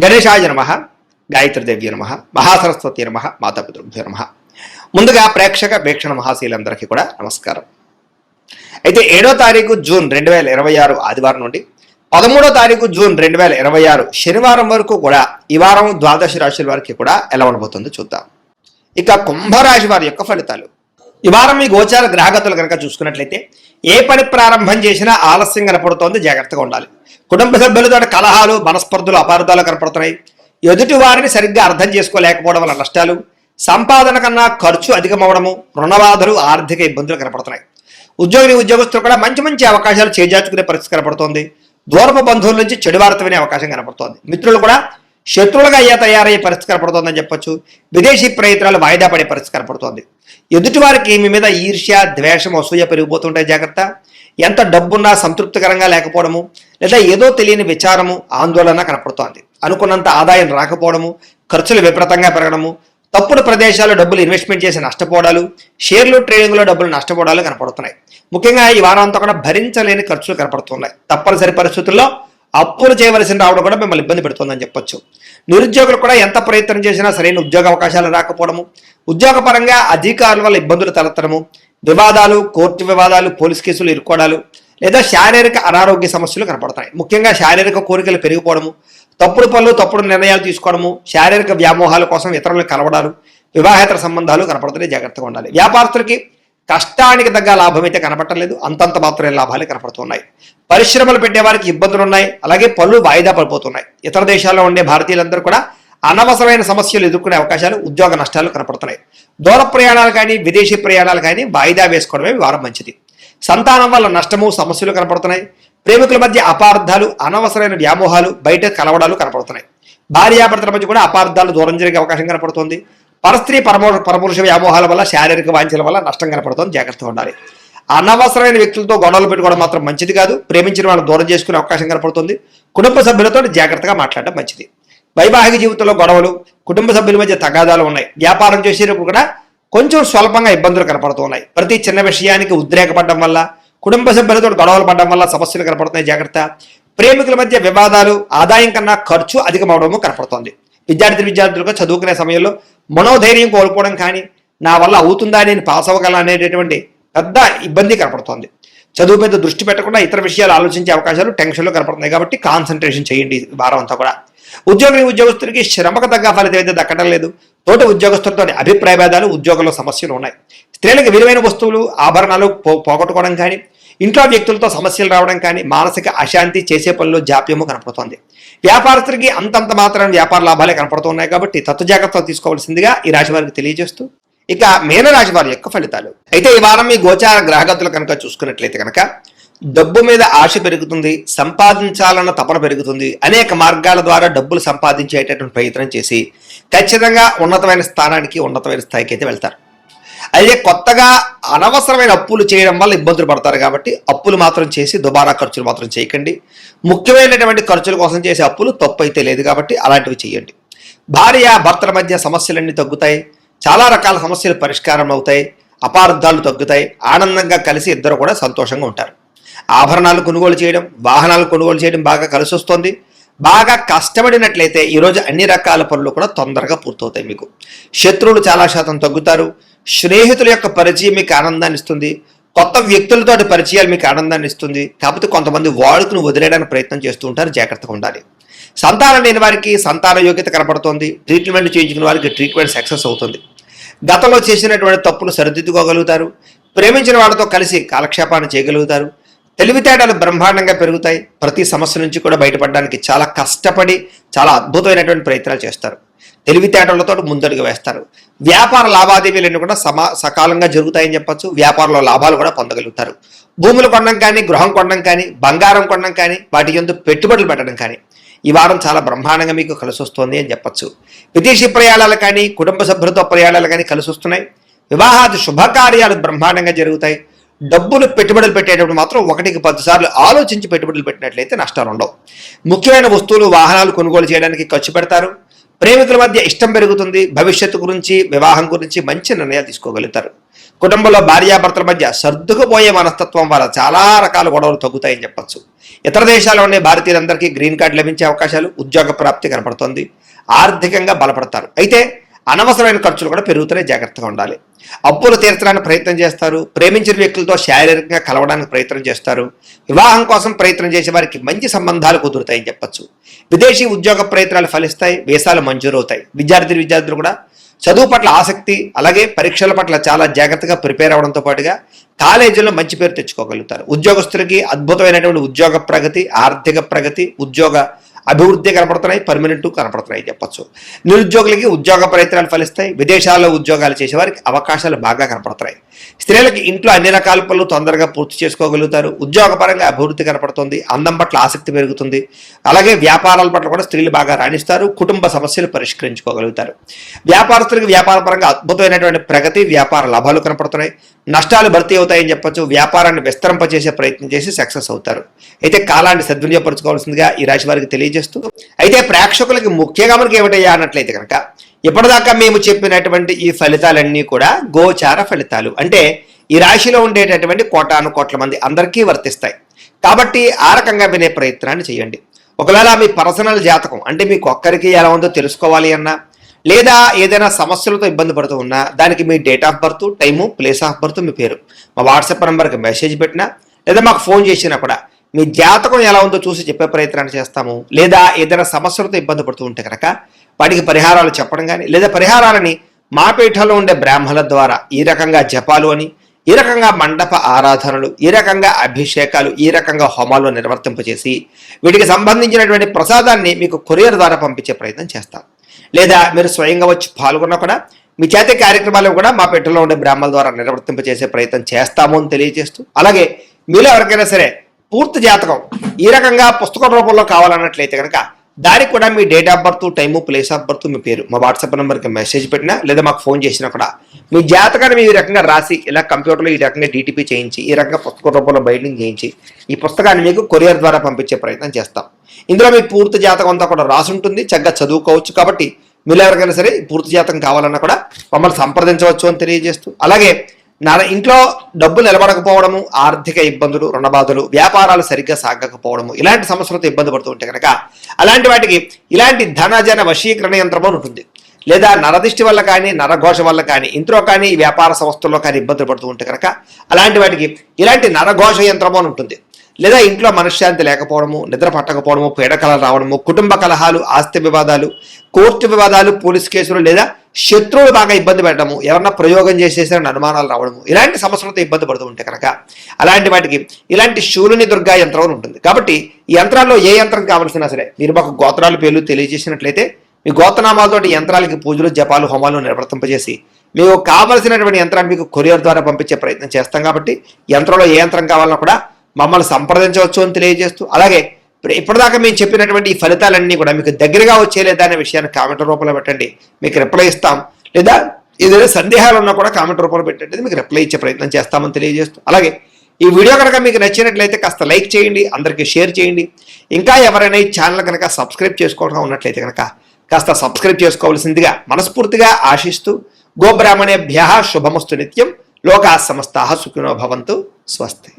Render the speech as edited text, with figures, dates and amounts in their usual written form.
గణేశాయ నమః, గాయత్రీదేవ్య నమః, మహాసరస్వతి నమః, మాతాపితృభ్యో నమః. ముందుగా వీక్షణ మహాశీలందరికీ కూడా నమస్కారం. అయితే 7వ తారీఖు జూన్ 2026 ఆదివారం నుండి 13వ తారీఖు జూన్ 2026 శనివారం వరకు కూడా ఈ వారం ద్వాదశ రాశుల వారికి కూడా ఎలా ఉండబోతుందో చూద్దాం. ఇక కుంభరాశి వారి యొక్క ఫలితాలు. ఈ వారం మీ గోచార గ్రహగతులు కనుక చూసుకున్నట్లయితే ఏ పని ప్రారంభం చేసినా ఆలస్యం కనపడుతోంది, జాగ్రత్తగా ఉండాలి. కుటుంబ సభ్యులతో కలహాలు, మనస్పర్ధలు, అపార్థాలు కనపడుతున్నాయి. ఎదుటి వారిని సరిగ్గా అర్థం చేసుకోలేకపోవడం వల్ల నష్టాలు, సంపాదన కన్నా ఖర్చు అధికమవడము, రుణబాధలు, ఆర్థిక ఇబ్బందులు కనపడుతున్నాయి. ఉద్యోగస్తులు కూడా మంచి మంచి అవకాశాలు చేజార్చుకునే పరిస్థితి కనపడుతోంది. దూరపు బంధువుల నుంచి చెడు వార్త వినే అవకాశం కనపడుతోంది. మిత్రులు కూడా శత్రువులుగా తయారయ్యే పరిస్థితి కనపడుతోందని చెప్పొచ్చు. విదేశీ ప్రయత్నాలు వాయిదా పడే పరిస్థితి కనపడుతోంది. ఎదుటి వారికి మీ మీద ఈర్ష్య, ద్వేషం, అసూయ పెరిగిపోతుంటాయి, జాగ్రత్త. ఎంత డబ్బున్నా సంతృప్తికరంగా లేకపోవడము, లేదా ఏదో తెలియని విచారము, ఆందోళన కనపడుతోంది. అనుకున్నంత ఆదాయం రాకపోవడము, ఖర్చులు విపరీతంగా పెరగడము, తప్పుడు ప్రదేశాల్లో డబ్బులు ఇన్వెస్ట్మెంట్ చేసి నష్టపోవడాలు, షేర్లు ట్రేడింగ్లో డబ్బులు నష్టపోవడాలు కనపడుతున్నాయి. ముఖ్యంగా ఈ వారాంతా కూడా భరించలేని ఖర్చులు కనపడుతున్నాయి. తప్పనిసరి పరిస్థితుల్లో అప్పులు చేయవలసి రావడం కూడా మిమ్మల్ని ఇబ్బంది పెడుతుందని చెప్పొచ్చు. నిరుద్యోగులు కూడా ఎంత ప్రయత్నం చేసినా సరైన ఉద్యోగ అవకాశాలు రాకపోవడము, ఉద్యోగపరంగా అధికారుల వల్ల ఇబ్బందులు తలెత్తడము, వివాదాలు, కోర్టు వివాదాలు, పోలీస్ కేసులు ఇరుక్కోవడాలు, లేదా శారీరక అనారోగ్య సమస్యలు కనపడతాయి. ముఖ్యంగా శారీరక కోరికలు పెరిగిపోవడము, తప్పుడు పనులు, తప్పుడు నిర్ణయాలు తీసుకోవడము, శారీరక వ్యామోహాల కోసం ఇతరులను కలవడాలు, వివాహేతర సంబంధాలు కనపడుతున్నాయి, జాగ్రత్తగా ఉండాలి. వ్యాపారస్తులకి కష్టానికి తగ్గ లాభం అయితే కనపడలేదు, అంతంత మాత్రమే లాభాలు కనపడుతున్నాయి. పరిశ్రమలు పెట్టే వారికి ఇబ్బందులు ఉన్నాయి, అలాగే పనులు వాయిదా పడిపోతున్నాయి. ఇతర దేశాల్లో ఉండే భారతీయులందరూ కూడా అనవసరమైన సమస్యలు ఎదుర్కొనే అవకాశాలు, ఉద్యోగ నష్టాలు కనపడుతున్నాయి. దూర ప్రయాణాలు కానీ, విదేశీ ప్రయాణాలు కానీ వాయిదా వేసుకోవడమే వారం మంచిది. సంతానం వల్ల నష్టము, సమస్యలు కనపడుతున్నాయి. ప్రేమికుల మధ్య అపార్థాలు, అనవసరమైన వ్యామోహాలు, బయట కలవడాలు కనపడుతున్నాయి. భార్యాభర్తల మధ్య కూడా అపార్థాలు, దూరం జరిగే అవకాశం కనపడుతుంది. పరస్త్రీ పరపురుష వ్యామోహాల వల్ల, శారీరక వాంఛల వల్ల నష్టం కనపడుతుంది, జాగ్రత్తగా ఉండాలి. అనవసరమైన వ్యక్తులతో గొడవలు పెట్టుకోవడం మాత్రం మంచిది కాదు. ప్రేమించిన వాళ్ళని దూరం చేసుకునే అవకాశం కనపడుతుంది. కుటుంబ సభ్యులతో జాగ్రత్తగా మాట్లాడడం మంచిది. వైవాహిక జీవితంలో గొడవలు, కుటుంబ సభ్యుల మధ్య తగాదాలు ఉన్నాయి. వ్యాపారం చేసేటప్పుడు కూడా కొంచెం స్వల్పంగా ఇబ్బందులు కనపడుతున్నాయి. ప్రతి చిన్న విషయానికి ఉద్రేకపడడం వల్ల, కుటుంబ సభ్యులతో గొడవలు పడడం వల్ల సమస్యలు కనపడుతున్నాయి, జాగ్రత్త. ప్రేమికుల మధ్య వివాదాలు, ఆదాయం కన్నా ఖర్చు అధికమవడము కనపడుతోంది. విద్యార్థులకు చదువుకునే సమయంలో మనోధైర్యం కోల్పోవడం కానీ, నా వల్ల అవుతుందా, నేను పాస్ అవ్వగల అనేటటువంటి పెద్ద ఇబ్బంది కనపడుతోంది. చదువు మీద దృష్టి పెట్టకుండా ఇతర విషయాలు ఆలోచించే అవకాశాలు, టెన్షన్లు కనపడుతున్నాయి. కాబట్టి కాన్సన్ట్రేషన్ చేయండి వారం అంతా కూడా. ఉద్యోగస్తులకి శ్రమకు తగ్గ ఫలితం అయితే దక్కడం లేదు. తోటి ఉద్యోగస్తులతో అభిప్రాయ భేదాలు, ఉద్యోగంలో సమస్యలు ఉన్నాయి. స్త్రీలకు విలువైన వస్తువులు, ఆభరణాలు పోగొట్టుకోవడం కానీ, ఇంట్లో వ్యక్తులతో సమస్యలు రావడం కానీ, మానసిక అశాంతి, చేసే పనుల్లో జాప్యము కనపడుతోంది. వ్యాపారస్తులకి అంతంత మాత్రం వ్యాపార లాభాలే కనపడుతున్నాయి. కాబట్టి జాగ్రత్తలు తీసుకోవాల్సిందిగా ఈ రాశి వారికి తెలియజేస్తూ, ఇక మీనరాశి వారి యొక్క ఫలితాలు. అయితే ఈ వారం మీ గోచార గ్రహగతులు కనుక చూసుకున్నట్లయితే కనుక డబ్బు మీద ఆశ పెరుగుతుంది, సంపాదించాలన్న తపన పెరుగుతుంది. అనేక మార్గాల ద్వారా డబ్బులు సంపాదించేటటువంటి ప్రయత్నం చేసి ఖచ్చితంగా ఉన్నతమైన స్థానానికి, ఉన్నతమైన స్థాయికి అయితే వెళ్తారు. అయితే కొత్తగా అనవసరమైన అప్పులు చేయడం వల్ల ఇబ్బందులు పడతారు. కాబట్టి అప్పులు మాత్రం చేసి దుబారా ఖర్చులు మాత్రం చేయకండి. ముఖ్యమైనటువంటి ఖర్చుల కోసం చేసే అప్పులు తప్పు అయితే లేదు, కాబట్టి అలాంటివి చేయండి. భార్య భర్తల మధ్య సమస్యలన్నీ తగ్గుతాయి. చాలా రకాల సమస్యలు పరిష్కారం అవుతాయి. అపార్థాలు తగ్గుతాయి. ఆనందంగా కలిసి ఇద్దరు కూడా సంతోషంగా ఉంటారు. ఆభరణాలు కొనుగోలు చేయడం, వాహనాలు కొనుగోలు చేయడం బాగా కలిసి వస్తుంది. బాగా కష్టపడినట్లయితే ఈరోజు అన్ని రకాల పనులు కూడా తొందరగా పూర్తవుతాయి. మీకు శత్రువులు చాలా శాతం తగ్గుతారు. స్నేహితుల యొక్క పరిచయం మీకు ఆనందాన్ని ఇస్తుంది. కొత్త వ్యక్తులతో పరిచయాలు మీకు ఆనందాన్ని ఇస్తుంది. కాకపోతే కొంతమంది వాడుకుని వదిలేయడానికి ప్రయత్నం చేస్తూ ఉంటారు, జాగ్రత్తగా ఉండాలి. సంతానం లేని వారికి సంతాన యోగ్యత కనపడుతోంది. ట్రీట్మెంట్ చేయించుకున్న వారికి ట్రీట్మెంట్ సక్సెస్ అవుతుంది. గతంలో చేసినటువంటి తప్పులు సరిదిద్దుకోగలుగుతారు. ప్రేమించిన వాళ్ళతో కలిసి కాలక్షేపాన్ని చేయగలుగుతారు. తెలివితేటలు బ్రహ్మాండంగా పెరుగుతాయి. ప్రతి సమస్య నుంచి కూడా బయటపడడానికి చాలా కష్టపడి చాలా అద్భుతమైనటువంటి ప్రయత్నాలు చేస్తారు. తెలివితేటలతో ముందడుగు వేస్తారు. వ్యాపార లావాదేవీలన్నీ కూడా సకాలంగా జరుగుతాయని చెప్పచ్చు. వ్యాపారంలో లాభాలు కూడా పొందగలుగుతారు. భూములు కొనడం కానీ, గృహం కొనడం కానీ, బంగారం కొనడం కానీ, వాటి యందు పెట్టుబడులు పెట్టడం కానీ ఈ వారం చాలా బ్రహ్మాండంగా మీకు కలిసి వస్తుంది అని చెప్పచ్చు. విదేశీ ప్రయాణాలు కానీ, కుటుంబ సభ్యులతో ప్రయాణాలు కానీ కలిసి వస్తున్నాయి. వివాహాది శుభకార్యాలు బ్రహ్మాండంగా జరుగుతాయి. డబ్బులు పెట్టుబడులు పెట్టేటప్పుడు మాత్రం 1కి 10 సార్లు ఆలోచించి పెట్టుబడులు పెట్టినట్లయితే నష్టాలు ఉండవు. ముఖ్యమైన వస్తువులు, వాహనాలు కొనుగోలు చేయడానికి ఖర్చు పెడతారు. ప్రేమికుల మధ్య ఇష్టం పెరుగుతుంది. భవిష్యత్తు గురించి, వివాహం గురించి మంచి నిర్ణయాలు తీసుకోగలుగుతారు. కుటుంబంలో భార్యాభర్తల మధ్య సర్దుకుపోయే మనస్తత్వం వల్ల చాలా రకాల గొడవలు తగ్గుతాయని చెప్పొచ్చు. ఇతర దేశాల్లో ఉండే భారతీయులందరికీ గ్రీన్ కార్డు లభించే అవకాశాలు, ఉద్యోగ ప్రాప్తి కనపడుతోంది. ఆర్థికంగా బలపడతారు. అయితే అనవసరమైన ఖర్చులు కూడా పెరుగుతున్నాయి, జాగ్రత్తగా ఉండాలి. అప్పులు తీర్చడానికి ప్రయత్నం చేస్తారు. ప్రేమించిన వ్యక్తులతో శారీరకంగా కలవడానికి ప్రయత్నం చేస్తారు. వివాహం కోసం ప్రయత్నం చేసే వారికి మంచి సంబంధాలు కుదురుతాయని చెప్పొచ్చు. విదేశీ ఉద్యోగ ప్రయత్నాలు ఫలిస్తాయి. వీసాలు మంజూరవుతాయి. విద్యార్థులు కూడా చదువు పట్ల ఆసక్తి, అలాగే పరీక్షల పట్ల చాలా జాగ్రత్తగా ప్రిపేర్ అవడంతో పాటుగా కాలేజీలో మంచి పేరు తెచ్చుకోగలుగుతారు. ఉద్యోగస్తులకి అద్భుతమైనటువంటి ఉద్యోగ ప్రగతి, ఆర్థిక ప్రగతి, ఉద్యోగ అభివృద్ధి కనపడుతున్నాయి. పర్మనెంట్ కనపడుతున్నాయి చెప్పచ్చు. నిరుద్యోగులకి ఉద్యోగ ప్రయత్నాలు ఫలిస్తాయి. విదేశాల్లో ఉద్యోగాలు చేసేవారికి అవకాశాలు బాగా కనపడుతున్నాయి. స్త్రీలకి ఇంట్లో అన్ని రకాల పనులు తొందరగా పూర్తి చేసుకోగలుగుతారు. ఉద్యోగపరంగా అభివృద్ధి కనపడుతుంది. అందం పట్ల ఆసక్తి పెరుగుతుంది. అలాగే వ్యాపారాల పట్ల కూడా స్త్రీలు బాగా రాణిస్తారు. కుటుంబ సమస్యలు పరిష్కరించుకోగలుగుతారు. వ్యాపారస్తులకి వ్యాపారపరంగా అద్భుతమైనటువంటి ప్రగతి, వ్యాపార లాభాలు కనపడుతున్నాయి. నష్టాలు భర్తీ అవుతాయని చెప్పొచ్చు. వ్యాపారాన్ని విస్తరింపచేసే ప్రయత్నం చేసి సక్సెస్ అవుతారు. అయితే కాలాన్ని సద్వినియోగపరచుకోవాల్సిందిగా ఈ రాశి వారికి తెలియజేస్తూ, అయితే ప్రేక్షకులకి ముఖ్యంగా మనకి ఏమిటయ్యా అన్నట్లయితే కనుక, ఇప్పటిదాకా మేము చెప్పినటువంటి ఈ ఫలితాలన్నీ కూడా గోచార ఫలితాలు. అంటే ఈ రాశిలో ఉండేటటువంటి కోటాను కోట్ల మంది అందరికీ వర్తిస్తాయి. కాబట్టి ఆ రకంగా వినే ప్రయత్నాన్ని చేయండి. ఒకవేళ మీ పర్సనల్ జాతకం అంటే మీకు ఒక్కరికి ఎలా ఉందో తెలుసుకోవాలి అన్నా, లేదా ఏదైనా సమస్యలతో ఇబ్బంది పడుతూ ఉన్నా, దానికి మీ date of birth, time, place of birth, మీ పేరు మా వాట్సాప్ నెంబర్కి మెసేజ్ పెట్టినా, లేదా మాకు ఫోన్ చేసినా కూడా మీ జాతకం ఎలా ఉందో చూసి చెప్పే ప్రయత్నాన్ని చేస్తాము. లేదా ఏదైనా సమస్యలతో ఇబ్బంది పడుతూ ఉంటే కనుక వాటికి పరిహారాలు చెప్పడం కానీ, లేదా పరిహారాలని మా పీఠంలో ఉండే బ్రాహ్మణుల ద్వారా ఈ రకంగా జపాలు అని, ఈ రకంగా మండప ఆరాధనలు, ఈ రకంగా అభిషేకాలు, ఈ రకంగా హోమాలు నిర్వర్తింపచేసి వీటికి సంబంధించినటువంటి ప్రసాదాన్ని మీకు కొరియర్ ద్వారా పంపించే ప్రయత్నం చేస్తాం. లేదా మీరు స్వయంగా వచ్చి పాల్గొన్నా కూడా మీ చేతి కార్యక్రమాలు కూడా మా పీఠంలో ఉండే బ్రాహ్మణుల ద్వారా నిర్వర్తింపచేసే ప్రయత్నం చేస్తాము అని తెలియజేస్తూ, అలాగే మీలో ఎవరికైనా సరే పూర్తి జాతకం ఈ రకంగా పుస్తక రూపంలో కావాలన్నట్లయితే కనుక దానికి కూడా మీ date of birth, time, place of birth, మీ పేరు మా వాట్సాప్ నెంబర్కి మెసేజ్ పెట్టినా, లేదా మాకు ఫోన్ చేసినా కూడా మీ జాతకాన్ని ఈ రకంగా రాసి ఇలా కంప్యూటర్లో ఈ రకంగా DTP చేయించి, ఈ రకంగా పుస్తక రూపంలో బైండింగ్ చేయించి ఈ పుస్తకాన్ని మీకు కొరియర్ ద్వారా పంపించే ప్రయత్నం చేస్తాం. ఇందులో మీ పూర్తి జాతకం అంతా కూడా రాసి ఉంటుంది. చక్కగా చదువుకోవచ్చు. కాబట్టి మీరు ఎవరికైనా సరే పూర్తి జాతకం కావాలన్నా కూడా మమ్మల్ని సంప్రదించవచ్చు అని తెలియజేస్తూ, అలాగే ఇంట్లో డబ్బు నిలబడకపోవడము, ఆర్థిక ఇబ్బందులు, రుణబాధలు, వ్యాపారాలు సరిగ్గా సాగకపోవడము, ఇలాంటి సమస్యలతో ఇబ్బంది పడుతూ ఉంటే కనుక అలాంటి వాటికి ఇలాంటి ధనజన వశీకరణ యంత్రము ఉంటుంది. లేదా నరదిష్టి వల్ల కానీ, నరఘోష వల్ల కానీ, ఇంట్లో కానీ, వ్యాపార సంస్థల్లో కానీ ఇబ్బందులు పడుతూ ఉంటే కనుక అలాంటి వాటికి ఇలాంటి నరఘోష యంత్రము అని ఉంటుంది. లేదా ఇంట్లో మనశ్శాంతి లేకపోవడము, నిద్ర పట్టకపోవడము, పీడకలలు రావడము, కుటుంబ కలహాలు, ఆస్తి వివాదాలు, కోర్టు వివాదాలు, పోలీస్ కేసులు, లేదా శత్రువులు బాగా ఇబ్బంది పెట్టడము, ఎవరన్నా ప్రయోగం చేసేసారని అనుమానాలు రావడము, ఇలాంటి సమస్యలతో ఇబ్బంది పడుతూ ఉంటే కనుక అలాంటి వాటికి ఇలాంటి శూలుని దుర్గా యంత్రం ఉంటుంది. కాబట్టి ఈ యంత్రాల్లో ఏ యంత్రం కావాల్సినా సరే మీరు మాకు గోత్రాలు పేర్లు తెలియజేసినట్లయితే మీ గోత్రనామాలతోటి యంత్రాలకి పూజలు, జపాలు, హోమాలు నిర్వర్తింపజేసి మీకు కావలసినటువంటి యంత్రాన్ని మీకు కొరియర్ ద్వారా పంపించే ప్రయత్నం చేస్తాం. కాబట్టి యంత్రంలో ఏ యంత్రం కావాలన్నా కూడా మమ్మల్ని సంప్రదించవచ్చు అని తెలియజేస్తూ, అలాగే ఇప్పటిదాకా మేము చెప్పినటువంటి ఈ ఫలితాలన్నీ కూడా మీకు దగ్గరగా వచ్చేలేదా అనే విషయాన్ని కామెంట్ రూపంలో పెట్టండి, మీకు రిప్లై ఇస్తాం. లేదా ఏదైనా సందేహాలు ఉన్నా కూడా కామెంట్ రూపంలో పెట్టండి, మీకు రిప్లై ఇచ్చే ప్రయత్నం చేస్తామని తెలియజేస్తూ, అలాగే ఈ వీడియో కనుక మీకు నచ్చినట్లయితే కాస్త లైక్ చేయండి, అందరికీ షేర్ చేయండి. ఇంకా ఎవరైనా ఈ ఛానల్ కనుక సబ్స్క్రైబ్ చేసుకోవడం ఉన్నట్లయితే కనుక కాస్త సబ్స్క్రైబ్ చేసుకోవాల్సిందిగా మనస్ఫూర్తిగా ఆశిస్తూ, గోబ్రాహ్మణేభ్యః శుభమస్తు నిత్యం, లోకాః సమస్తాః సుఖినో భవంతు. స్వస్తి.